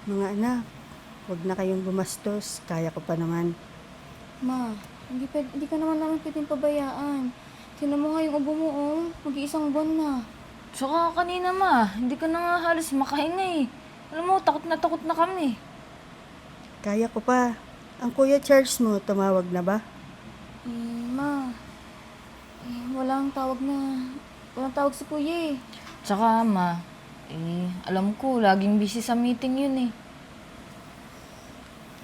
Mga anak, huwag na kayong gumastos. Kaya ko pa naman. Ma, hindi ka naman namin pwedeng pabayaan. Tinan mo nga yung ubo mo, oh. Mag-iisang buwan na. Tsaka kanina hindi ka na nga halos makahinga eh. Alam mo, takot na kami. Kaya ko pa. Ang Kuya Charles mo, tumawag na ba? Ma, walang tawag si kuya eh. Tsaka alam ko, laging busy sa meeting yun eh.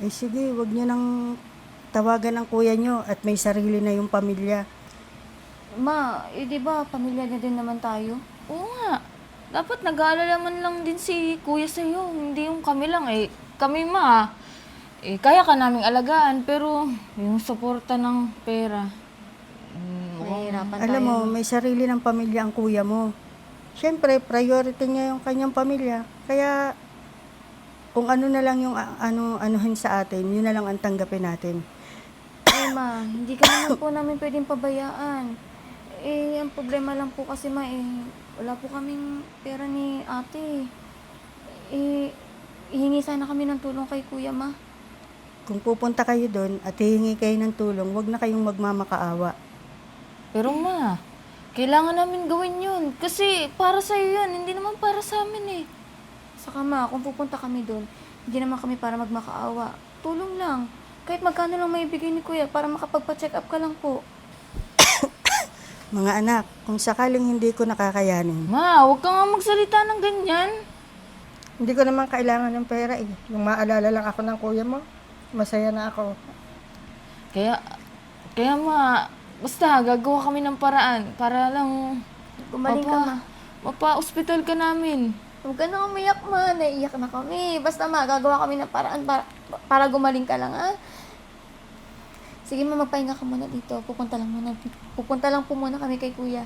Ay sige, huwag niyo nang tawagan ang kuya niyo at may sarili na yung pamilya. Ma, di ba pamilya niya din naman tayo? Oo nga, dapat nag-aalala man lang din si kuya sa'yo, hindi yung kami lang eh. Kami kaya ka naming alagaan, pero yung suporta ng pera. Nahihirapan tayo. Alam mo, may sarili ng pamilya ang kuya mo. Siyempre, priority niya yung kanyang pamilya. Kaya, kung ano na lang yung anuhin sa atin, yun na lang ang tanggapin natin. Ma, hindi ka naman po namin pwedeng pabayaan. Ang problema lang po kasi wala po kaming pera ni ate. Ihingi sana kami ng tulong kay kuya, ma. Kung pupunta kayo doon at hihingi kayo ng tulong, huwag na kayong magmamakaawa. Pero kailangan namin gawin yun. Kasi para sa'yo yun, hindi naman para sa amin eh. Saka ma, kung pupunta kami doon, hindi naman kami para magmakaawa. Tulong lang. Kahit magkano lang maibigay ni kuya para makapagpa-check up ka lang po. Mga anak, kung sakaling hindi ko nakakayanin, Huwag ka nga magsalita ng ganyan. Hindi ko naman kailangan ng pera eh. Yung maalala lang ako ng kuya mo, masaya na ako. Kaya basta gagawa kami ng paraan para lang Gumaling ka, ma. mapa-hospital ka namin. Huwag ka na umiyak, ma. Naiiyak na kami. Basta, ma, gagawa kami ng paraan para gumaling ka lang, ha? Sige, ma, magpahinga ka muna dito. Pupunta lang po muna kami kay kuya.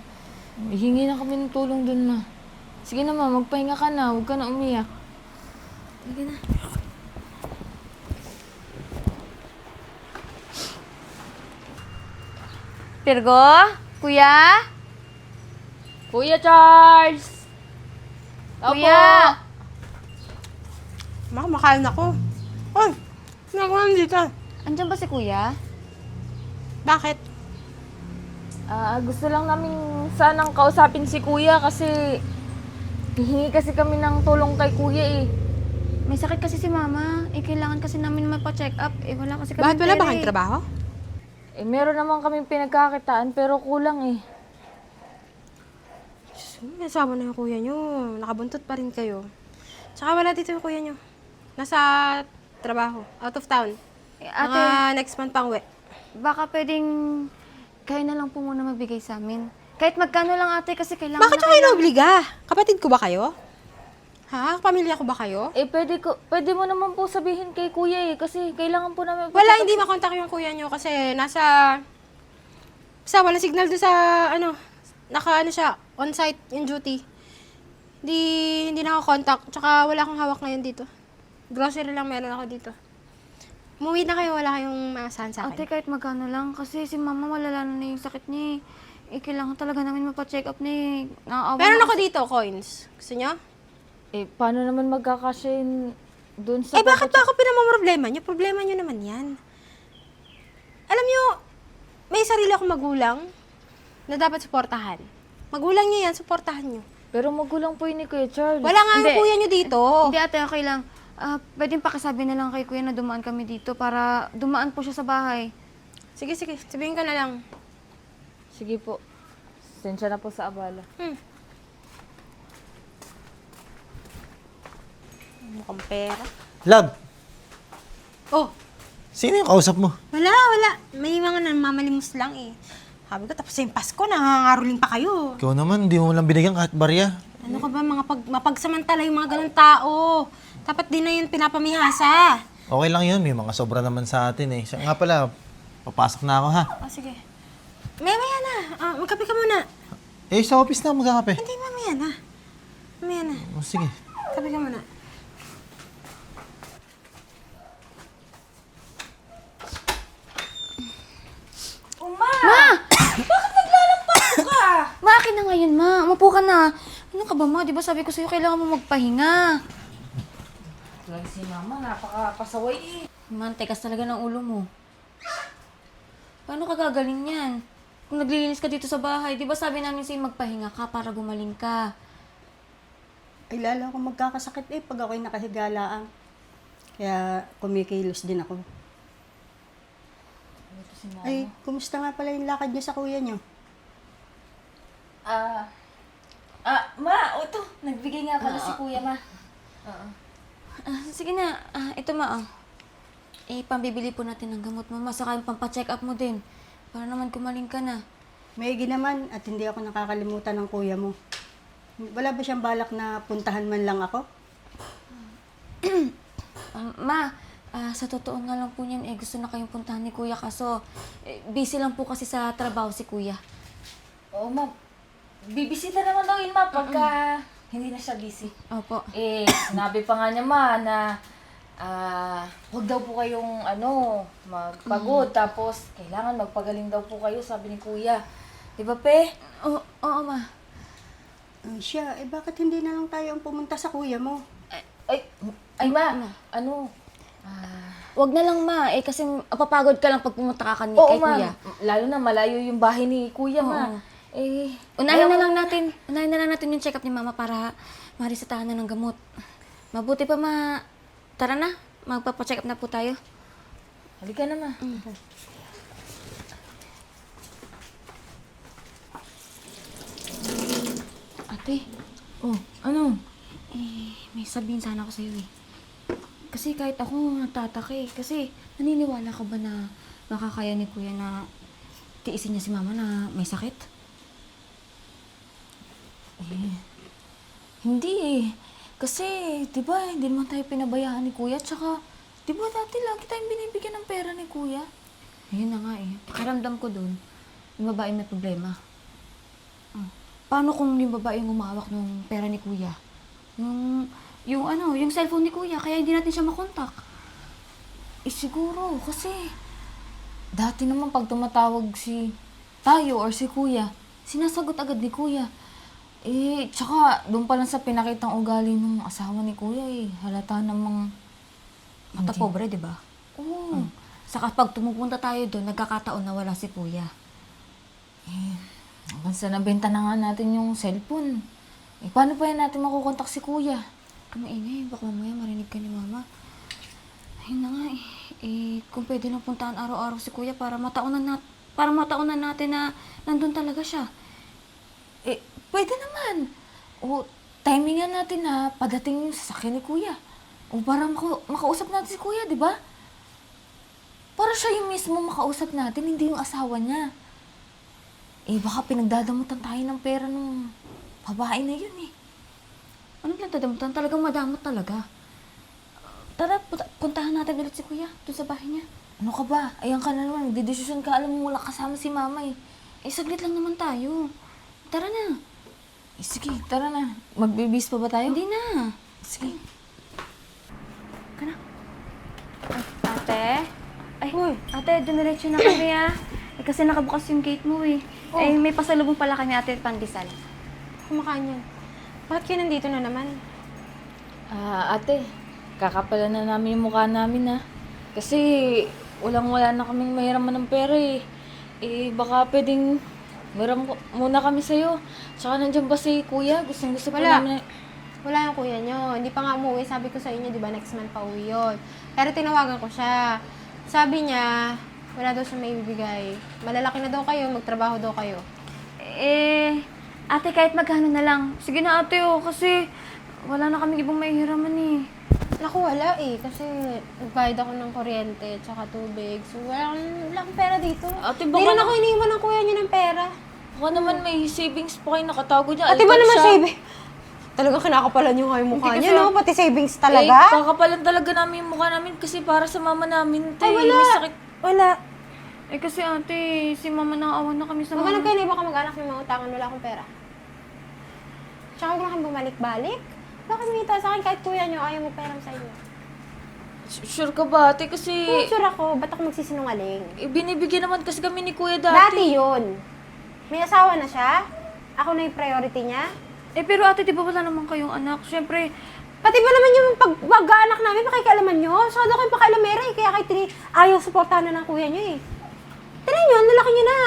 Hihingi na kami ng tulong dun, Sige na, magpahinga ka na. Huwag ka na umiyak. Sige na. Virgo? Kuya? Kuya Charles! Kuya! Makamakain ako. Hoy, nagawa mo dito. Andiyan ba si kuya? Bakit? Gusto lang namin sanang kausapin si kuya kasi hihingi kasi kami ng tulong kay kuya eh. May sakit kasi si mama. Kailangan kasi namin magpa-check up. Wala kasi kami Bakit wala ba pera, kayong trabaho? Meron naman kaming pinagkakitaan pero kulang eh. May asawa na yung kuya nyo. Nakabuntot pa rin kayo. Tsaka wala dito yung kuya nyo. Nasa trabaho. Out of town. Ate, Next month pang uwi. baka pwedeng kayo na lang po muna magbigay sa amin. Kahit magkano lang ate kasi kailangan Bakit na nyo kayo naobliga? Kapatid ko ba kayo? Ha? Pamilya ko ba kayo? Pwede mo naman po sabihin kay kuya eh kasi kailangan po namin Wala, hindi makontak yung kuya nyo kasi wala signal doon sa, siya, on-site in duty. Hindi nakakontak, tsaka wala akong hawak ngayon dito. Grocery lang meron ako dito. Umuwi na kayo, wala kayong maasahan sa Ate, akin. kahit magkano lang kasi si mama malala na yung sakit niya. Kailangan talaga namin mapa-check up ni. Naaawa Meron na ako dito, coins. Gusto nyo? paano naman magkakasya doon sa Bakit ba ako pinamamroblema nyo? Problema nyo naman yan. Alam nyo, may sarili akong magulang na dapat suportahan. Magulang nyo yan, suportahan nyo. Pero magulang po yun ni Kuya Charles. Wala nga ang Hindi. kuya nyo dito. Hindi ate, okay lang. Pwedeng pakisabi na lang kay kuya na dumaan kami dito para dumaan po siya sa bahay. Sige, sabihin ko na lang. Sige po. Sensya na po sa abala. Mukhang pera. Love, Oh, sino yung kausap mo? wala. May mga namamalimos lang eh. Sabi ko, tapos yung Pasko, nangangaroling pa kayo. Ikaw naman, di mo lang binigyan kahit barya. Ano ka ba, mapagsamantala yung mga ganun tao. Dapat din na yun pinapamihasa. Okay lang yun, may mga sobra naman sa atin eh. Siya nga pala, papasok na ako ha. Sige. Mamaya na. Magkape ka muna. Eh, sa office na magkakape. Hindi, mamaya na. Mamaya na. Oh, sige. Kape ka muna. Ma, akin na ngayon, ma. Umupo ka na. Ano ka ba, ma? Di ba sabi ko sa'yo, kailangan mo magpahinga. Lagi si mama, napaka-pasaway eh. Man, tekas talaga ng ulo mo. Paano ka gagaling yan? Kung naglilinis ka dito sa bahay, di ba sabi namin sa'yo magpahinga ka para gumaling ka? Ay, lalo akong magkakasakit pag ako'y nakahigalaang. Kaya kumikilos din ako. Ito si mama. Ay, kumusta nga pala yung lakad niyo sa kuya niyo? Ma, ito. Nagbigay nga pala si kuya, ma. Sige na, ito ma, oh. Pambibili po natin ng gamot mo, ma. Saka yung pampacheck up mo din. Para naman kumaling ka na. Maigi naman at hindi ako nakakalimutan ng kuya mo. Wala ba siyang balak na puntahan man lang ako? Ma, sa totoo nga lang po niyan, gusto na kayong puntahan ni kuya. Kaso, busy lang po kasi sa trabaho si kuya. Oo, ma. Bibisita naman daw yun, ma, pagka hindi na siya busy. Opo. Sinabi pa nga niya, ma, na huwag daw po kayong, magpagod. Tapos, kailangan magpagaling daw po kayo, sabi ni kuya. Di ba, pe? Oo, ma. Siya, bakit hindi na lang tayo ang pumunta sa kuya mo? Ay, ma, Wag na lang, ma. Kasi papagod ka lang pag pumunta ka kay oo, ma. kuya. Lalo na malayo yung bahay ni kuya, ma. Unahin na lang natin yung check-up ni mama para marisatahan na ng gamot. Mabuti pa, ma. Tara na. Magpapacheck up na po tayo. Halika na, ma. Ate, Ano? may sabihin sana ako sa'yo eh. Kasi kahit ako natatake, kasi naniniwala ka ba na makakaya ni kuya na tiisin niya si mama na may sakit? Hindi eh. Kasi, di ba, hindi naman tayo pinabayaan ni kuya. Tsaka, di ba dati lagi tayong binibigyan ng pera ni kuya? Ayun na nga eh. Pakiramdam ko dun, yung babae may problema. Paano kung yung babae yung umawak ng pera ni kuya? Yung cellphone ni kuya, kaya hindi natin siya makontak. Siguro, kasi dati naman pag tumatawag si tayo or si kuya, sinasagot agad ni kuya. Tsaka doon pa lang sa pinakitang ugali ng asawa ni kuya halata namang Mata pobre, di ba? Oo. Saka pag tumupunta tayo doon, nagkakataon na wala si kuya. Hanggang sa nabenta na nga natin yung cellphone. Paano pa yan natin makukontak si kuya? Kamaingay, baka mamaya marinig ka ni mama. Ayun na nga kung pwede lang puntahan araw-araw si kuya para mataunan natin na nandun talaga siya. Pwede naman. O, timingan natin na padating yung sasakyan ni kuya. O para makausap natin si kuya, di ba? Para siya yung mismo makausap natin, hindi yung asawa niya. Baka pinagdadamutan tayo ng pera ng babae na yun Anong pinagdadamutan? Talagang madamot talaga. Tara, puntahan natin ulit si kuya doon sa bahay niya. Ano ka ba? Ayan ka na naman. Nagdidesisyon ka. Alam mo, wala kasama si mama Saglit lang naman tayo. Tara na. Sige, tara na. Magbibis pa ba tayo? Hindi na. Sige. Ate? Ate, dumiretso na kami kasi nakabukas yung gate mo may pasalubong pala kami ate pandesal. Kumakain yan. Bakit kayo nandito na naman? Ate, kakapalan na namin yung mukha namin Kasi walang-wala na kaming mahiraman ng pera baka pwedeng meron muna kami sa'yo. Tsaka nandiyan ba si kuya? Gusto pa Wala. namin Wala yung kuya nyo. Hindi pa nga umuwi. Sabi ko sa inyo, di ba, next month pa uwi yun. Pero tinawagan ko siya. Sabi niya, wala daw siya may bibigay. Malalaki na daw kayo, magtrabaho daw kayo. Ate, kahit magkano na lang. Sige na ate kasi wala na kami ibang mahihiraman Naku, wala kasi nagbayad ako ng kuryente tsaka tubig. So, wala akong pera dito. Ate, Hindi rin ako iniwan ng kuya niyo ng pera. Baka naman may savings pa kayo nakatago dyan. Ate ba naman saving? Talagang kinakapalan yung kayo mukha niya, no? Pati savings talaga? Kakapalan talaga namin yung mukha namin kasi para sa mama namin. Ay, wala. May sakit. Wala. Kasi ate, si mama naawan na kami sa Maghanap kayo na iba kamag-anak ng mga utangan, wala akong pera. Tsaka huwag na kang bumalik-balik. Wala kang mita sa akin kahit kuya niyo, ayaw mo pera sa inyo. Sure ka ba, ate? Kasi Sure ako, ba't ako magsisinungaling? binibigyan naman kasi kami ni kuya dati. Dati yun. May asawa na siya. Ako na yung priority niya. pero ate, di ba wala naman kayong anak? Siyempre, Pati ba naman yung pag-anak namin, pakikialaman nyo. Masyado kayong pakialamera eh. Kaya kayo ayaw suportahan na ng kuya nyo eh. Tignan nyo, nalaki nyo na.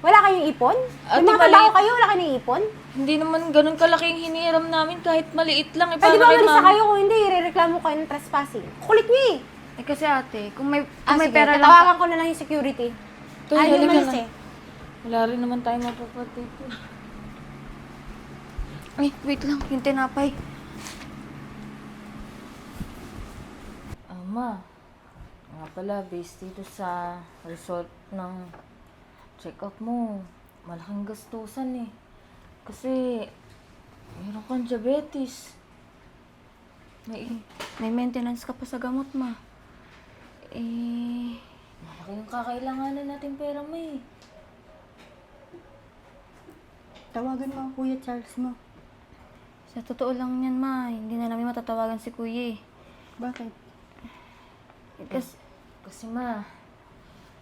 Wala kayong ipon? Ate, Yung mga maliit. trabaho kayo, wala kayong ipon? Hindi naman ganun kalaki yung hinihiram namin kahit maliit lang. Pwede ba umalis na kayo kung hindi, irereklamo kayo ng trespassing? Kulit nyo eh. Eh kasi ate, kung may Sige, pera lang. tatawagan ko na lang yung security. Ito, Ayaw halika umalis na. eh. Wala rin naman tayo mapapatid. Ay, wait lang, yung tinapay. Ama, nga pala, based dito sa result ng check-up mo, malaking gastusan eh. Kasi, mayroon kang diabetes. May maintenance ka pa sa gamot, ma. Malaki yung kakailanganan natin pera mo eh. Tawagan mo ang Kuya Charles mo. Sa totoo lang yan, ma. Hindi na namin matatawagan si kuya eh. Bakit? Kasi ma,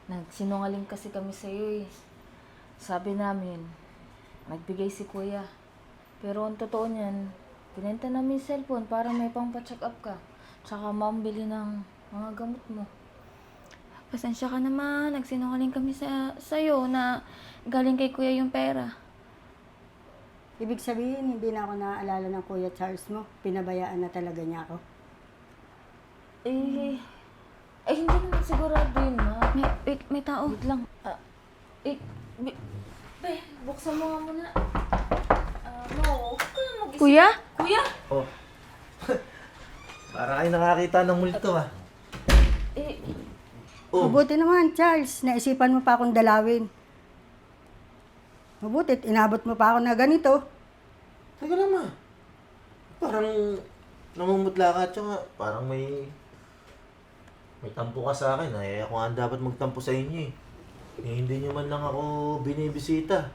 nagsinungaling kasi kami sa iyo eh. Sabi namin, nagbigay si kuya. Pero ang totoo niyan, pinenta namin yung cellphone para may pang-check up ka. Tsaka mambili ng mga gamot mo. Pasensya ka naman. Nagsinungaling kami sa'yo na galing kay kuya yung pera. Ibig sabihin, hindi na ako naaalala ng Kuya Charles mo. Pinabayaan na talaga niya ako. Hindi naman sigurado yun, ma. May tao. Wait lang. Buksan mo nga muna. No, huwag ka na mag-isip. Kuya? Kuya? Oh. Para kayo nakakita ng multo ah. Oh. Mabuti naman, Charles. Naisipan mo pa akong dalawin. Mabuti, inabot mo pa ako na ganito. Teka lang ma. Parang namumutla ka tsaka parang may tampo ka sa akin. Ay, ako nga dapat magtampo sa inyo eh. Hindi nyo man lang ako binibisita.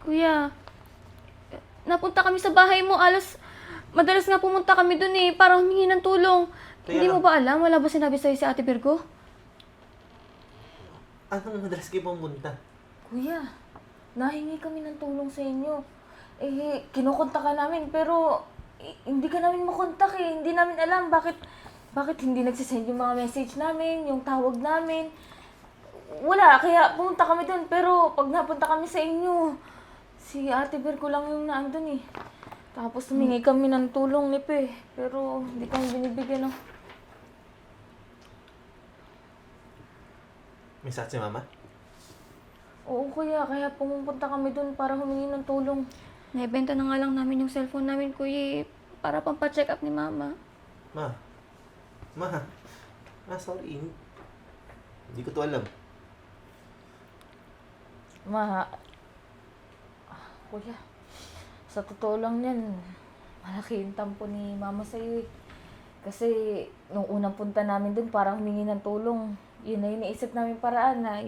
Kuya, napunta kami sa bahay mo. Madalas nga pumunta kami dun eh, para humingi ng tulong. Kaya Hindi lang- mo ba alam? Wala ba sinabi sa'yo si Ate Virgo? Anong madalas kayo pumunta? Kuya, nahingi kami ng tulong sa inyo. Kinukontak ka namin, pero hindi ka namin makontak eh. Hindi namin alam bakit hindi nagsisend yung mga message namin, yung tawag namin. Wala, kaya pumunta kami dun. Pero pag napunta kami sa inyo, si Ate Virgo lang yung naandun eh. Tapos humingi kami ng tulong ni Pe, pero hindi kami binibigyan ng... May sakit si mama? Oo kuya, kaya pumupunta kami dun para humingi ng tulong. Naibenta na nga lang namin yung cellphone namin, kuya, para pampacheck up ni mama. Ma. Sorry. Hindi ko to alam. Kuya, sa totoo lang yan, malaki yung tampo ni mama sa'yo eh. Kasi nung unang punta namin dun para humingi ng tulong, yun na yung naisip namin paraan na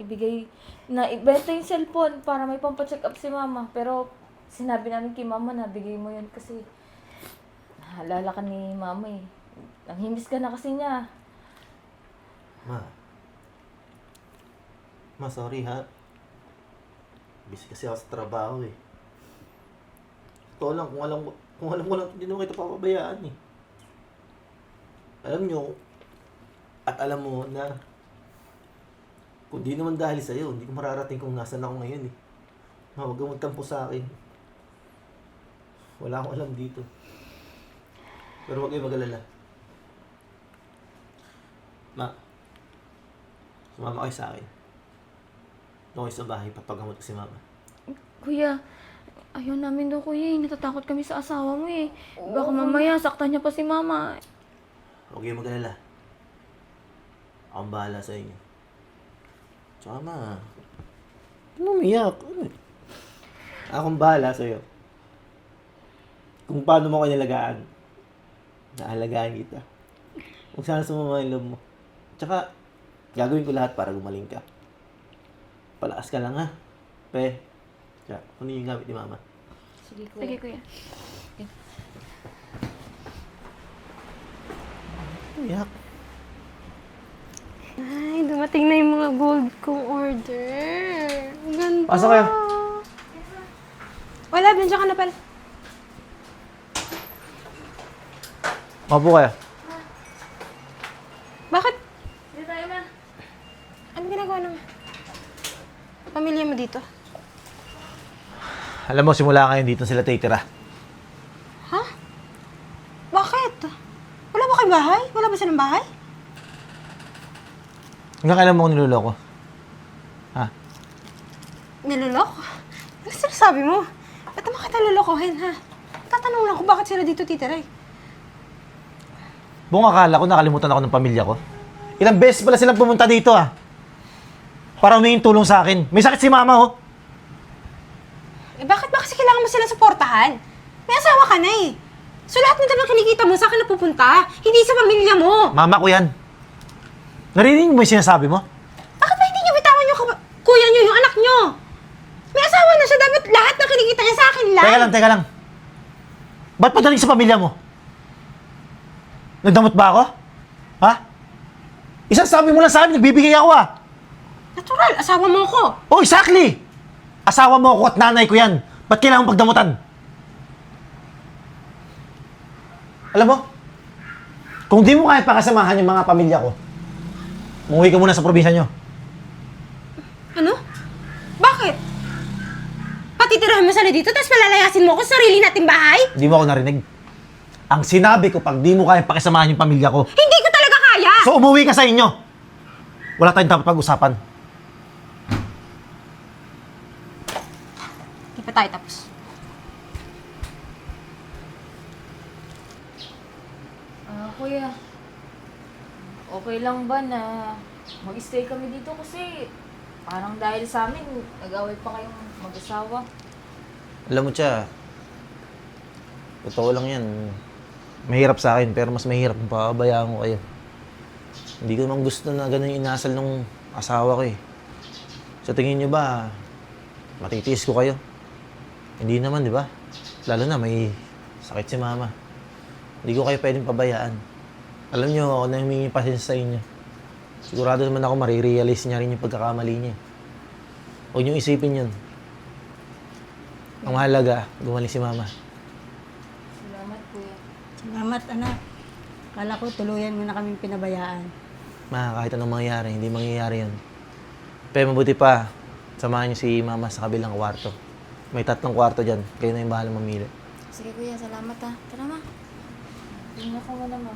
ibenta yung cellphone para may pampacheck up si mama. Pero sinabi namin kay mama na bigay mo yun kasi naalala ka ni mama eh. Nanghimiss ka na kasi niya. Ma, sorry ha. Busy kasi ako sa trabaho eh. Totoo lang, kung alam ko lang, hindi naman kita papabayaan eh. Alam nyo, at alam mo na, kung di naman dahil sa'yo, hindi ko mararating kung nasan ako ngayon eh. Ma, huwag kang magtampo sa akin. Wala akong alam dito. Pero huwag kayo mag-alala. Ma, sumama kayo sa akin. Doon kayo sa bahay, papagamot ko si mama. Kuya, ayaw namin doon, kuya. Natatakot kami sa asawa mo eh. Baka mamaya saktan niya pa si mama. Huwag kayo mag-alala. Akong bahala sa inyo. Tsaka ma, ano umiyak? Akong bahala sa'yo. Kung paano mo ko nilagaan, naalagaan kita. Kung sana sumama yung loob mo. Tsaka, gagawin ko lahat para gumaling ka. Palakas ka lang ha. Pe, tsaka, ano yung gamit ni mama? Sige kuya. Sige, kuya. Umiyak. Ay, dumating na yung mga gold kong order. Ang ganda. Pasok kayo. Wala, nandiyan ka na pala. Mapo kayo. Bakit? Dito tayo, ma. Ano ginagawa ng pamilya mo dito? Alam mo, simula ngayon dito sila titira. Ha? Bakit? Wala ba kayong bahay? Wala ba silang bahay? Hanggang kailan mo ako niloloko? Ha? Niloloko? Ano sinasabi mo? Ba't naman kita lolokohin, ha? Tatanong lang kung bakit sila dito titira eh. Buong akala ko nakalimutan ako ng pamilya ko. Ilang beses pala silang pumunta dito para humingin tulong sa akin. May sakit si mama Eh bakit ba kasi kailangan mo silang suportahan? May asawa ka na eh. So lahat ng dalang kinikita mo sa akin napupunta, hindi sa pamilya mo. Mama ko yan. Narinig mo yung sinasabi mo? Bakit ba hindi niyo bitawan yung kuya niyo, yung anak niyo? May asawa na siya, dapat lahat ng kinikita niya sa akin lang. Teka lang. Ba't padaling sa pamilya mo? Nagdamot ba ako? Ha? Isang sabi mo lang sa akin, nagbibigay ako Natural, asawa mo ko. Oh, exactly! Asawa mo ako at nanay ko yan. Ba't kailangan pagdamutan? Alam mo, kung di mo kaya pakasamahan yung mga pamilya ko, umuwi ka muna sa probinsya nyo. Ano? Bakit? Patitirahan mo sila dito, tapos palalayasin mo ako sa sarili nating bahay? Hindi mo ako narinig. Ang sinabi ko, pag di mo kaya pakisamahan yung pamilya ko, Hindi ko talaga kaya! so umuwi ka sa inyo. Wala tayong dapat pag-usapan. Hindi pa tayo tapos. Kuya, okay lang ba na mag-stay kami dito kasi parang dahil sa amin, nag-away pa kayong mag-asawa. Alam mo, Tia, totoo lang yan. Mahirap sa akin, pero mas mahirap kung papabayaan ko kayo. Hindi ko naman gusto na ganun yung inasal ng asawa ko eh. Sa tingin nyo ba, matitiis ko kayo? Hindi naman, di ba? Lalo na may sakit si mama. Hindi ko kayo pwedeng pabayaan. Alam nyo, ako na humingi pasensya sa inyo. Sigurado naman ako marirealize niya rin yung pagkakamali niya. Huwag niyong isipin yun. Ang mahalaga, gumaling si mama. Salamat, kuya. Salamat, anak. Kala ko tuluyan mo na kaming pinabayaan. Ma, kahit anong mangyayari, hindi mangyayari yun. Pero mabuti pa, samahan niyo si mama sa kabilang kwarto. May 3 kwarto dyan. Kayo na yung bahala mamili. Sige kuya, salamat ha. Tara ma. Tingnan ko mo naman.